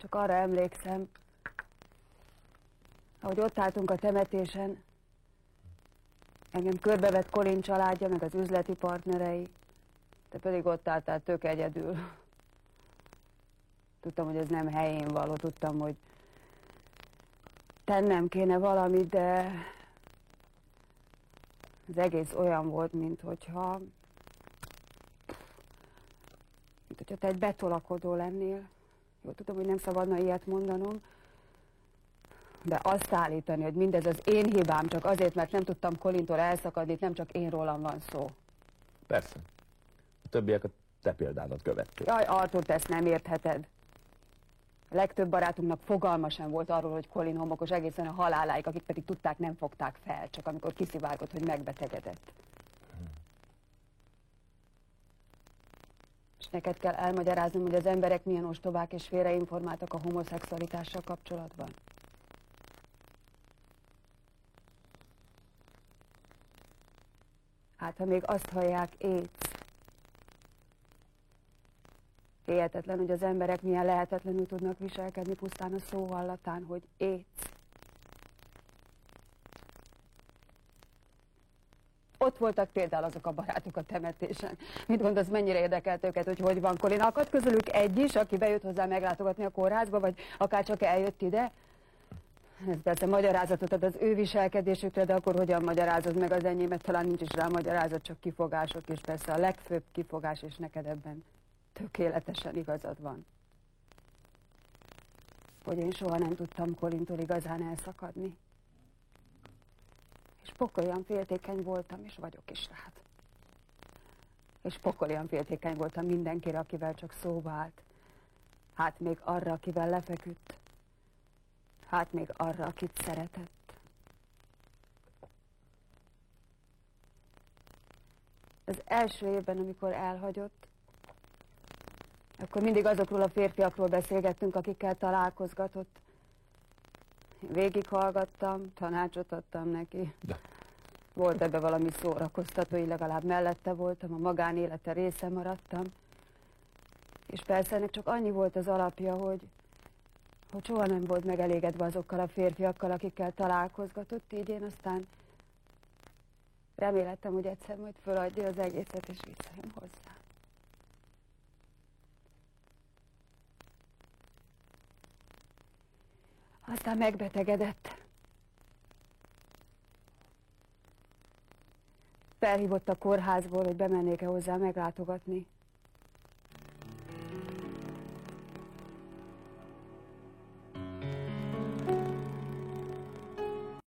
Csak arra emlékszem, ahogy ott álltunk a temetésen, engem körbevett Colin családja, meg az üzleti partnerei, te pedig ott álltál tök egyedül. Tudtam, hogy ez nem helyén való, tudtam, hogy tennem kéne valamit, de az egész olyan volt, mint hogyha te egy betolakodó lennél. Jó, tudom, hogy nem szabadna ilyet mondanom, de azt állítani, hogy mindez az én hibám csak azért, mert nem tudtam Colintól elszakadni, nem csak én rólam van szó. Persze. A többiek a te példádat követték. Jaj, Arthur, te ezt nem értheted. A legtöbb barátunknak fogalma sem volt arról, hogy Colin homokos egészen a haláláig, akik pedig tudták, nem fogták fel, csak amikor kiszivárgott, hogy megbetegedett. És neked kell elmagyaráznom, hogy az emberek milyen ostobák és félreinformáltak a homoszexualitással kapcsolatban. Hát, ha még azt hallják, AIDS. Hihetetlen, hogy az emberek milyen lehetetlenül tudnak viselkedni pusztán a szó hallatán, hogy AIDS. Ott voltak például azok a barátok a temetésen. Mit gondolsz, mennyire érdekelt őket, hogy van Colin? Akadt közülük egy is, aki bejött hozzá meglátogatni a kórházba, vagy akár csak eljött ide? Ez persze magyarázatot ad az ő viselkedésükre, de akkor hogyan magyarázod meg az enyémet? Talán nincs is rá magyarázat, csak kifogások, és persze a legfőbb kifogás, és neked ebben tökéletesen igazad van. Hogy én soha nem tudtam Colintól igazán elszakadni. És pokolian féltékeny voltam, és vagyok is rád. És pokolian féltékeny voltam mindenkire, akivel csak szóba állt. Hát még arra, akivel lefeküdt. Hát még arra, akit szeretett. Az első évben, amikor elhagyott, akkor mindig azokról a férfiakról beszélgettünk, akikkel találkozgatott. Végighallgattam, tanácsot adtam neki. De. Volt ebbe valami szórakoztató, így legalább mellette voltam, a magánélete része maradtam. És persze ennek csak annyi volt az alapja, hogy soha nem volt megelégedve azokkal a férfiakkal, akikkel találkozgatott, így én aztán reméltem, hogy egyszer majd föladja az egészet, és visszajön hozzá. Aztán megbetegedett. Felhívott a kórházból, hogy bemennék-e hozzá meglátogatni.